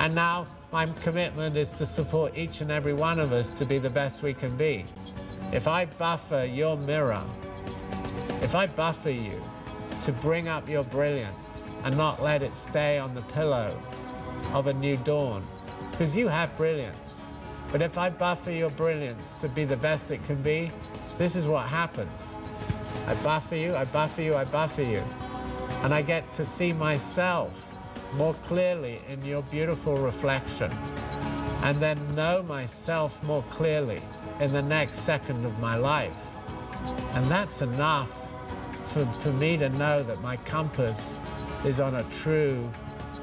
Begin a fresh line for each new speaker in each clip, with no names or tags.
And now my commitment is to support each and every one of us to be the best we can be. If I buffer your mirror, if I buffer you to bring up your brilliance and not let it stay on the pillow of a new dawn, because you have brilliance, but if I buffer your brilliance to be the best it can be, this is what happens. I buffer you, I buffer you, I buffer you, and I get to see myself more clearly in your beautiful reflection, and then know myself more clearly in the next second of my life. And that's enough for me to know that my compass is on a true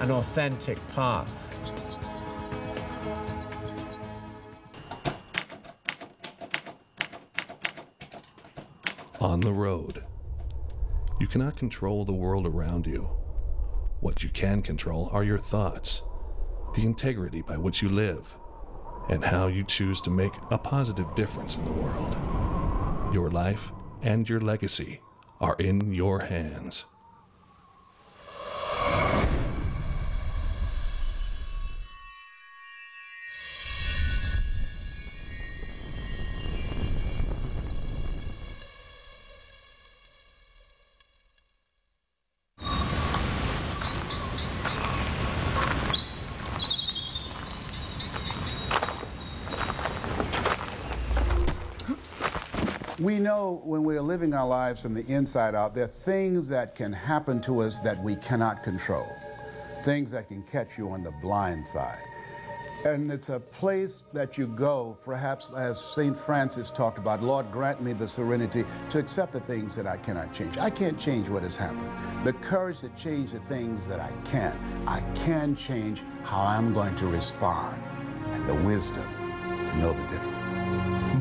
and authentic path.
On the road. You cannot control the world around you. What you can control are your thoughts, the integrity by which you live, and how you choose to make a positive difference in the world. Your life and your legacy are in your hands.
We know when we're living our lives from the inside out, there are things that can happen to us that we cannot control, things that can catch you on the blind side. And it's a place that you go, perhaps as St. Francis talked about, Lord, grant me the serenity to accept the things that I cannot change. I can't change what has happened. The courage to change the things that I can. I can change how I'm going to respond, and the wisdom to know the difference.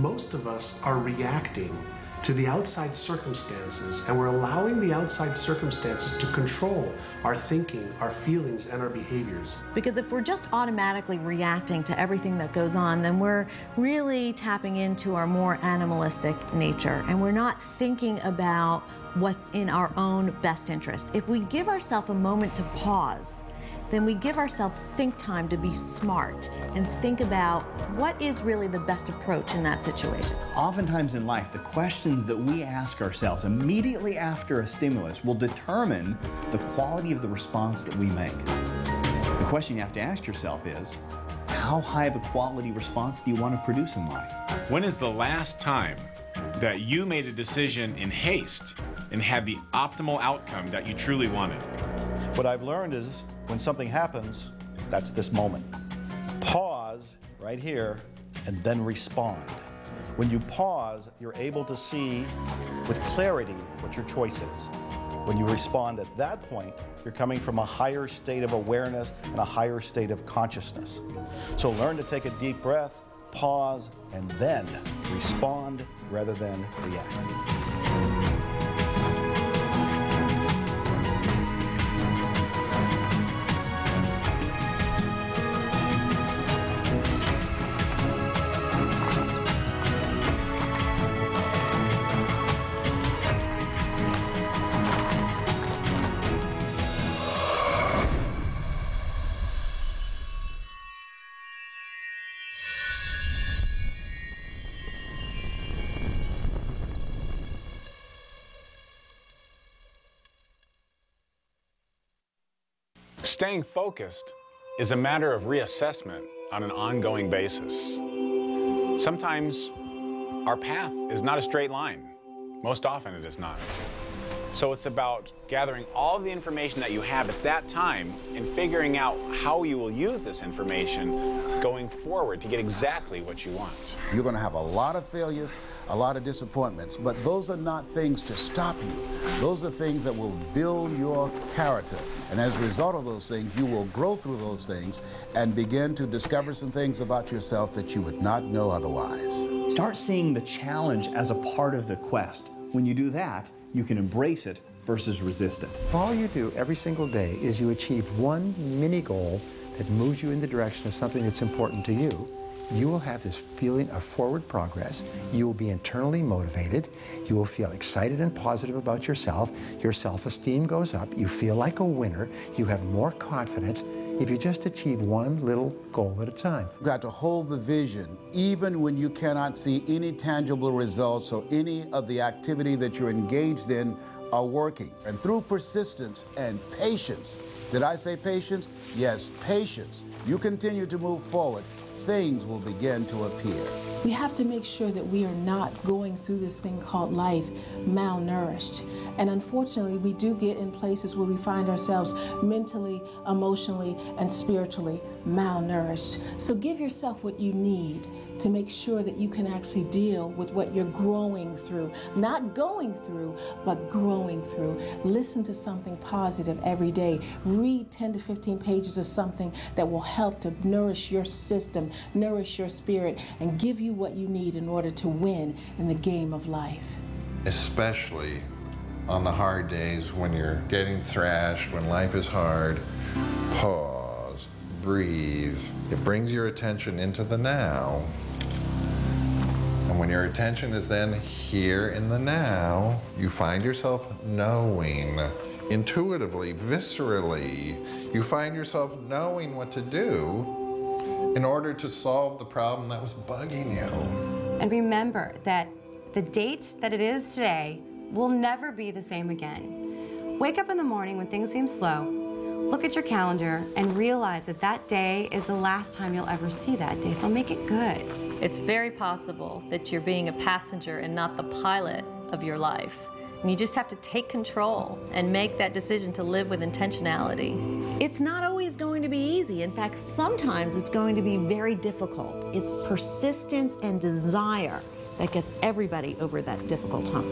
Most of us are reacting to the outside circumstances, and we're allowing the outside circumstances to control our thinking, our feelings, and our behaviors.
Because if we're just automatically reacting to everything that goes on, then we're really tapping into our more animalistic nature, and we're not thinking about what's in our own best interest. If we give ourselves a moment to pause, then we give ourselves think time to be smart and think about what is really the best approach in that situation.
Oftentimes in life, the questions that we ask ourselves immediately after a stimulus will determine the quality of the response that we make. The question you have to ask yourself is, how high of a quality response do you want to produce in life?
When is the last time that you made a decision in haste and had the optimal outcome that you truly wanted?
What I've learned is when something happens, that's this moment. Pause right here and then respond. When you pause, you're able to see with clarity what your choice is. When you respond at that point, you're coming from a higher state of awareness and a higher state of consciousness. So learn to take a deep breath, pause, and then respond rather than react.
Staying focused is a matter of reassessment on an ongoing basis. Sometimes our path is not a straight line. Most often it is not. So it's about gathering all of the information that you have at that time and figuring out how you will use this information going forward to get exactly what you want.
You're going to have a lot of failures, a lot of disappointments, but those are not things to stop you. Those are things that will build your character. And as a result of those things, you will grow through those things and begin to discover some things about yourself that you would not know otherwise.
Start seeing the challenge as a part of the quest. When you do that, you can embrace it versus resist it.
All you do every single day is you achieve one mini goal that moves you in the direction of something that's important to you. You will have this feeling of forward progress. You will be internally motivated. You will feel excited and positive about yourself. Your self-esteem goes up. You feel like a winner. You have more confidence. if you just achieve one little goal at a time.
You've got to hold the vision, even when you cannot see any tangible results or any of the activity that you're engaged in are working. And through persistence and patience, did I say patience? Yes, patience. You continue to move forward, things will begin to appear.
We have to make sure that we are not going through this thing called life malnourished. And unfortunately, we do get in places where we find ourselves mentally, emotionally, and spiritually malnourished. So give yourself what you need to make sure that you can actually deal with what you're growing through. Not going through, but growing through. Listen to something positive every day. Read 10 to 15 pages of something that will help to nourish your system, nourish your spirit, and give you what you need in order to win in the game of life.
Especially on the hard days when you're getting thrashed, when life is hard, pause, breathe. It brings your attention into the now. And when your attention is then here in the now, you find yourself knowing, intuitively, viscerally, you find yourself knowing what to do in order to solve the problem that was bugging you.
And remember that the date that it is today will never be the same again. Wake up in the morning when things seem slow, look at your calendar, and realize that that day is the last time you'll ever see that day, so make it good.
It's very possible that you're being a passenger and not the pilot of your life. And you just have to take control and make that decision to live with intentionality.
It's not always going to be easy. In fact, sometimes it's going to be very difficult. It's persistence and desire that gets everybody over that difficult hump.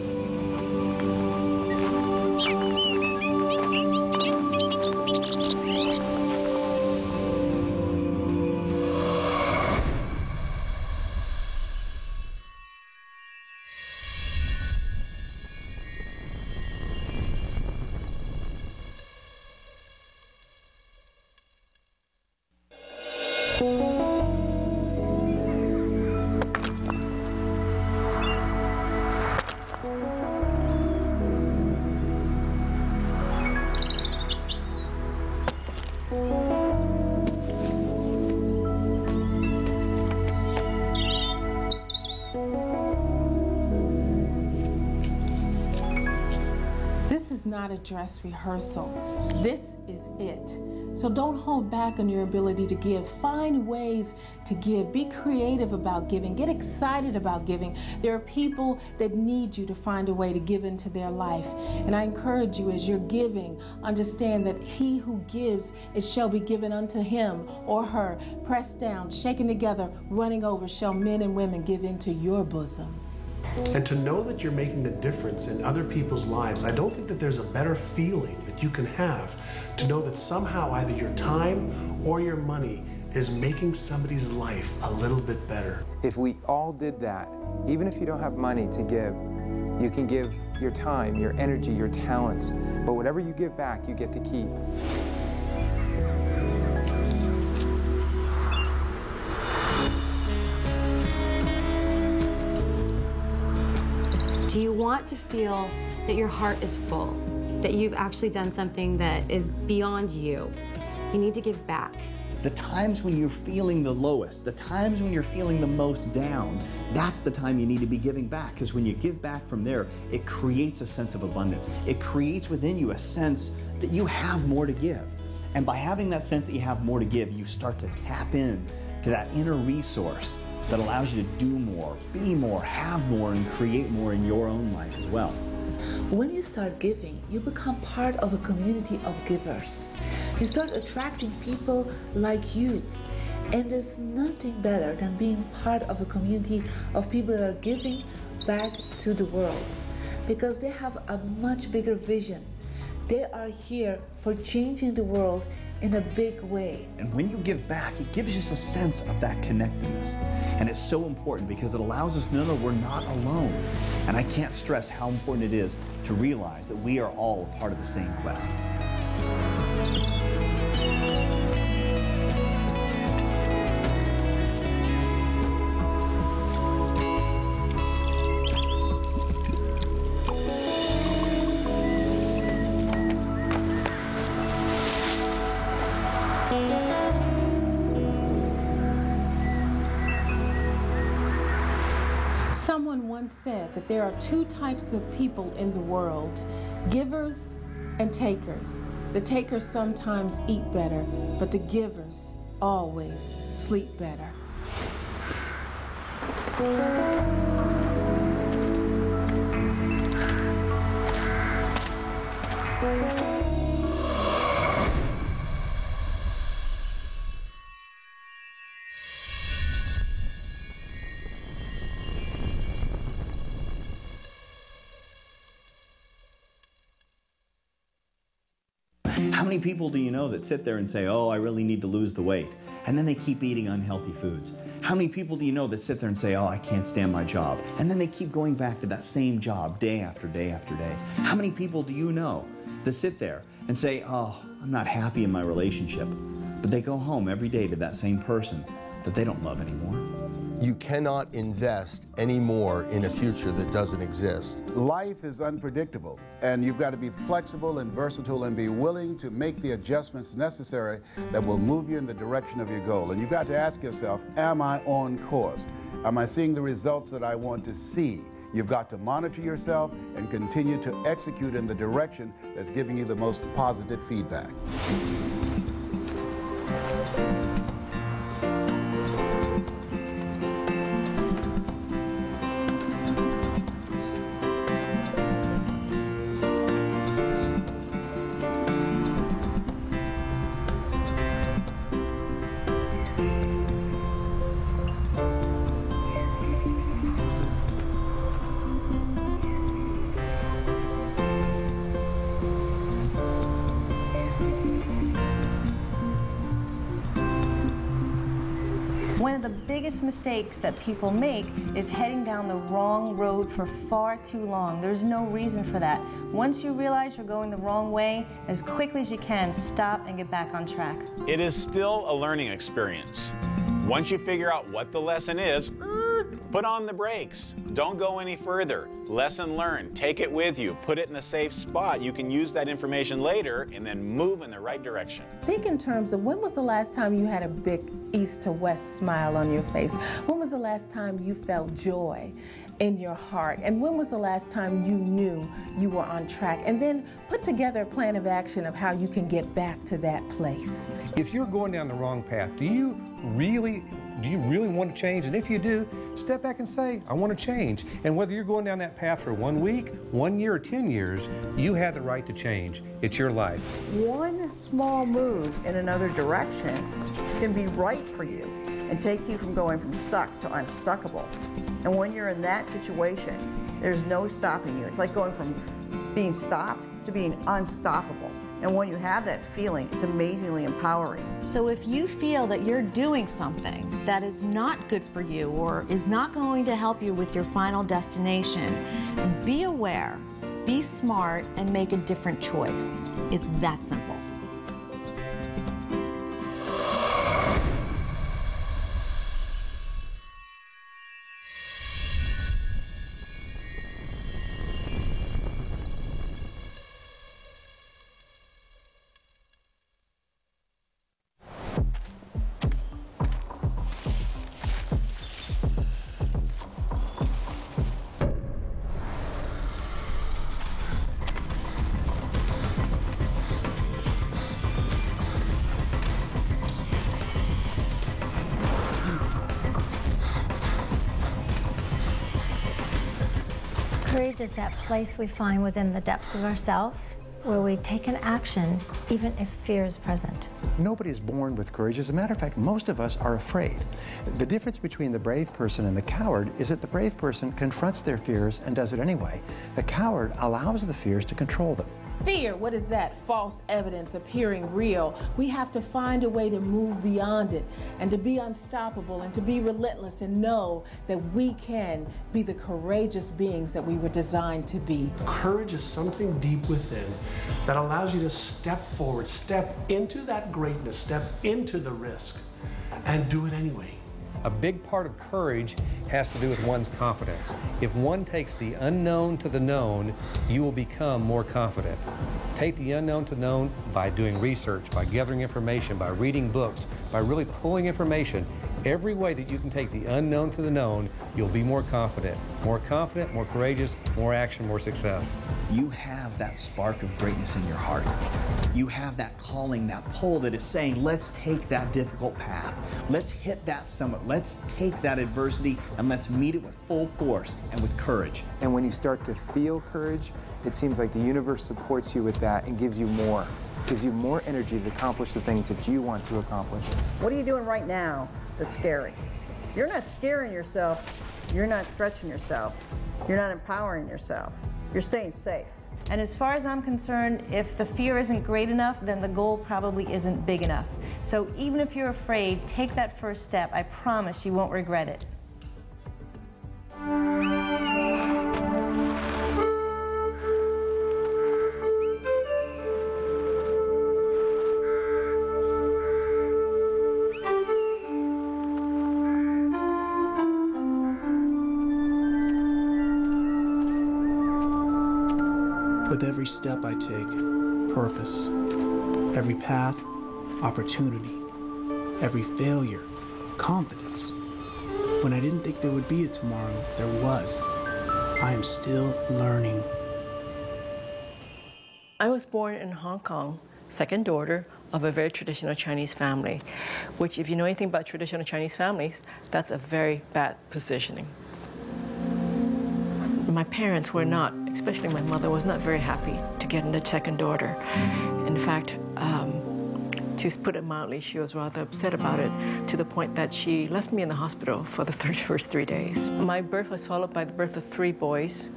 Not a dress rehearsal. This is it. So don't hold back on your ability to give. Find ways to give. Be creative about giving. Get excited about giving. There are people that need you to find a way to give into their life. And I encourage you, as you're giving, understand that he who gives, it shall be given unto him or her. Pressed down, shaken together, running over, shall men and women give into your bosom.
And to know that you're making a difference in other people's lives, I don't think that there's a better feeling that you can have to know that somehow either your time or your money is making somebody's life a little bit better.
If we all did that, even if you don't have money to give, you can give your time, your energy, your talents, but whatever you give back, you get to keep.
Do you want to feel that your heart is full, that you've actually done something that is beyond you? You need to give back.
The times when you're feeling the lowest, the times when you're feeling the most down, that's the time you need to be giving back, because when you give back from there, it creates a sense of abundance. It creates within you a sense that you have more to give. And by having that sense that you have more to give, you start to tap in to that inner resource that allows you to do more, be more, have more, and create more in your own life as well.
When you start giving, you become part of a community of givers. You start attracting people like you. And there's nothing better than being part of a community of people that are giving back to the world, because they have a much bigger vision. They are here for changing the world in a big way.
And when you give back, it gives us a sense of that connectedness. And it's so important because it allows us to know that we're not alone. And I can't stress how important it is to realize that we are all a part of the same quest.
once said that there are two types of people in the world, givers and takers. The takers sometimes eat better, but the givers always sleep better.
How many people do you know that sit there and say, oh, I really need to lose the weight, and then they keep eating unhealthy foods? How many people do you know that sit there and say, oh, I can't stand my job, and then they keep going back to that same job day after day after day? How many people do you know that sit there and say, oh, I'm not happy in my relationship, but they go home every day to that same person that they don't love anymore?
You cannot invest any more in a future that doesn't exist.
Life is unpredictable, and you've got to be flexible and versatile and be willing to make the adjustments necessary that will move you in the direction of your goal. And you've got to ask yourself, am I on course? Am I seeing the results that I want to see? You've got to monitor yourself and continue to execute in the direction that's giving you the most positive feedback.
One of the biggest mistakes that people make is heading down the wrong road for far too long. There's no reason for that. Once you realize you're going the wrong way, as quickly as you can, stop and get back on track.
It is still a learning experience. Once you figure out what the lesson is, put on the brakes. Don't go any further. Lesson learned. Take it with you. Put it in a safe spot. You can use that information later and then move in the right direction.
Think in terms of when was the last time you had a big east to west smile on your face? When was the last time you felt joy in your heart? And when was the last time you knew you were on track? And then put together a plan of action of how you can get back to that place.
If you're going down the wrong path, do you really want to change? And if you do, step back and say, I want to change. And whether you're going down that path for 1 week, 1 year, or 10 years, you have the right to change. It's your life.
One small move in another direction can be right for you and take you from going from stuck to unstuckable. And when you're in that situation, there's no stopping you. It's like going from being stopped to being unstoppable. And when you have that feeling, it's amazingly empowering.
So if you feel that you're doing something that is not good for you or is not going to help you with your final destination, be aware, be smart, and make a different choice. It's that simple.
Courage is that place we find within the depths of ourselves where we take an action even if fear is present.
Nobody is born with courage. As a matter of fact, most of us are afraid. The difference between the brave person and the coward is that the brave person confronts their fears and does it anyway. The coward allows the fears to control them.
Fear, what is that? False evidence appearing real. We have to find a way to move beyond it and to be unstoppable and to be relentless and know that we can be the courageous beings that we were designed to be.
Courage is something deep within that allows you to step forward, step into that greatness, step into the risk, and do it anyway.
A big part of courage has to do with one's confidence. If one takes the unknown to the known, you will become more confident. Take the unknown to known by doing research, by gathering information, by reading books, by really pulling information. every way that you can take the unknown to the known, you'll be more confident, more courageous, more action, more success.
You have that spark of greatness in your heart. You have that calling, that pull that is saying, let's take that difficult path. Let's hit that summit. Let's take that adversity and let's meet it with full force and with courage.
And when you start to feel courage, it seems like the universe supports you with that and gives you more. Gives you more energy to accomplish the things that you want to accomplish.
What are you doing right now that's scary? You're not scaring yourself. You're not stretching yourself. You're not empowering yourself. You're staying safe.
And as far as I'm concerned, if the fear isn't great enough, then the goal probably isn't big enough. So even if you're afraid, take that first step. I promise you won't regret it.
With every step I take, purpose. Every path, opportunity. Every failure, confidence. When I didn't think there would be a tomorrow, there was. I am still learning.
I was born in Hong Kong, second daughter of a very traditional Chinese family, which if you know anything about traditional Chinese families, that's a very bad positioning. My parents were not, especially my mother, was not very happy to get a second daughter. In fact, to put it mildly, she was rather upset about it to the point that she left me in the hospital for the first 3 days. My birth was followed by the birth of 3 boys,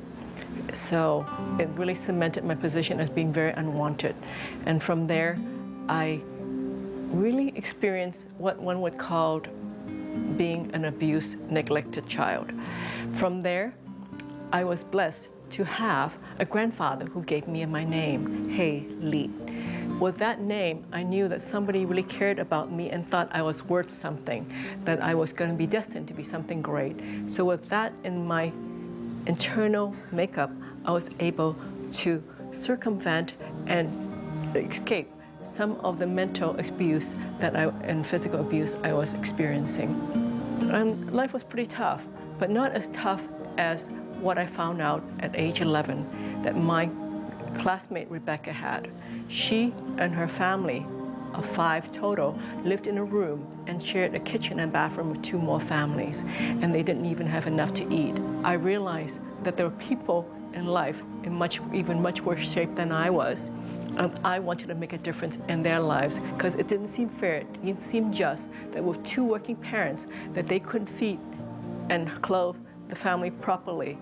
so it really cemented my position as being very unwanted. And from there, I really experienced what one would call being an abused, neglected child. From there, I was blessed to have a grandfather who gave me my name, He Li. With that name, I knew that somebody really cared about me and thought I was worth something, that I was going to be destined to be something great. So with that in my internal makeup, I was able to circumvent and escape some of the mental abuse and physical abuse I was experiencing. And life was pretty tough, but not as tough as what I found out at age 11 that my classmate Rebecca had. She and her family of 5 total lived in a room and shared a kitchen and bathroom with 2 more families, and they didn't even have enough to eat. I realized that there were people in life in even much worse shape than I was, and I wanted to make a difference in their lives because it didn't seem fair, it didn't seem just that with 2 working parents that they couldn't feed and clothe the family properly.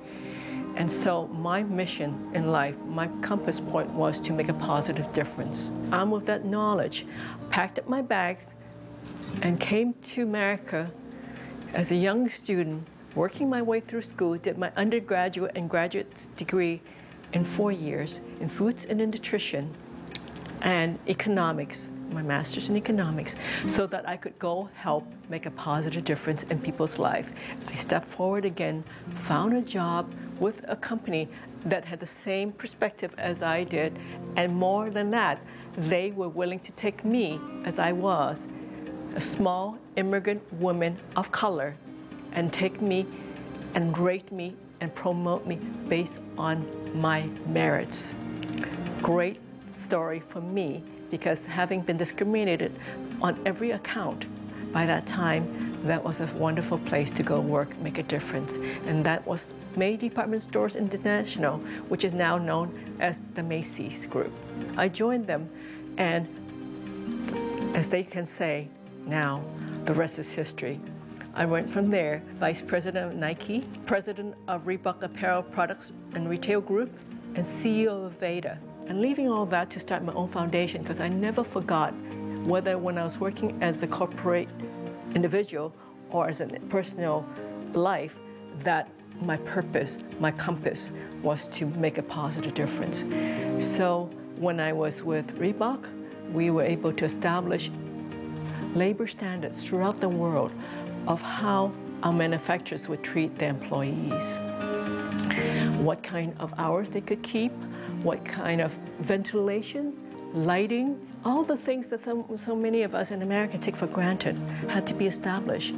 And so my mission in life, my compass point was to make a positive difference. And with that knowledge, packed up my bags and came to America as a young student, working my way through school, did my undergraduate and graduate degree in 4 years in foods and in nutrition and economics, my master's in economics, so that I could go help make a positive difference in people's life. I stepped forward again, found a job with a company that had the same perspective as I did, and more than that, they were willing to take me as I was, a small immigrant woman of color, and take me and rate me and promote me based on my merits. Great story for me, because having been discriminated on every account by that time, that was a wonderful place to go work, make a difference. And that was May Department Stores International, which is now known as the Macy's Group. I joined them, and as they can say now, the rest is history. I went from there, Vice President of Nike, President of Reebok Apparel Products and Retail Group, and CEO of Veda. And leaving all that to start my own foundation, because I never forgot whether when I was working as a corporate individual or as a personal life, that my purpose, my compass, was to make a positive difference. So when I was with Reebok, we were able to establish labor standards throughout the world of how our manufacturers would treat their employees, what kind of hours they could keep, what kind of ventilation, lighting, all the things that so many of us in America take for granted had to be established.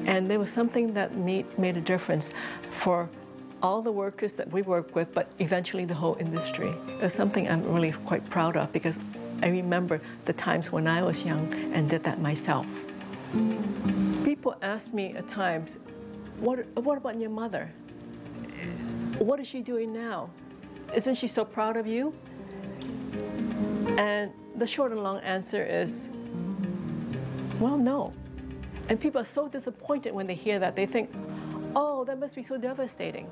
And there was something that made a difference for all the workers that we work with, but eventually the whole industry. It's something I'm really quite proud of, because I remember the times when I was young and did that myself. People ask me at times, what about your mother? What is she doing now? Isn't she so proud of you? And the short and long answer is, well, no. And people are so disappointed when they hear that. They think, oh, that must be so devastating.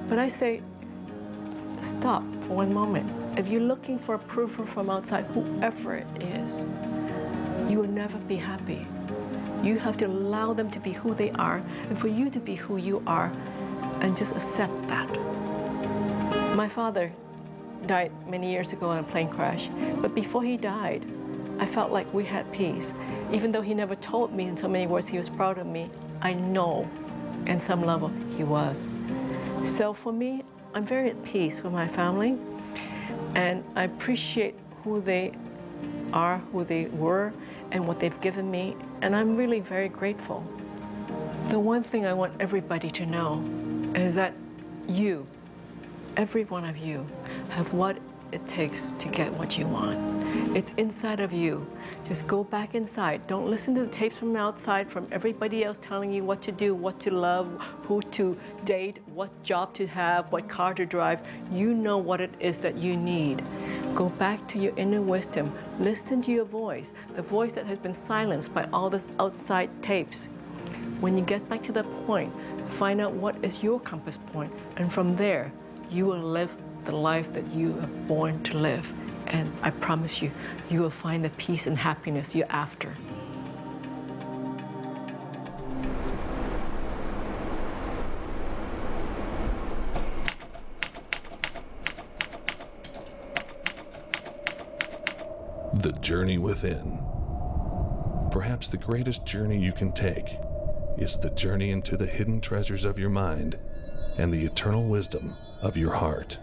But I say, stop for one moment. If you're looking for approval from outside, whoever it is, you will never be happy. You have to allow them to be who they are, and for you to be who you are, and just accept that. My father died many years ago in a plane crash, but before he died, I felt like we had peace. Even though he never told me in so many words he was proud of me, I know in some level he was. So for me, I'm very at peace with my family, and I appreciate who they are, who they were, and what they've given me, and I'm really very grateful. The one thing I want everybody to know is that you, every one of you, have what it takes to get what you want. It's inside of you. Just go back inside. Don't listen to the tapes from outside, from everybody else telling you what to do, what to love, who to date, what job to have, what car to drive. You know what it is that you need. Go back to your inner wisdom. Listen to your voice, the voice that has been silenced by all this outside tapes. When you get back to that point, find out what is your compass point, and from there, you will live the life that you are born to live. And I promise you, you will find the peace and happiness you're after.
The journey within. Perhaps the greatest journey you can take is the journey into the hidden treasures of your mind and the eternal wisdom of your heart.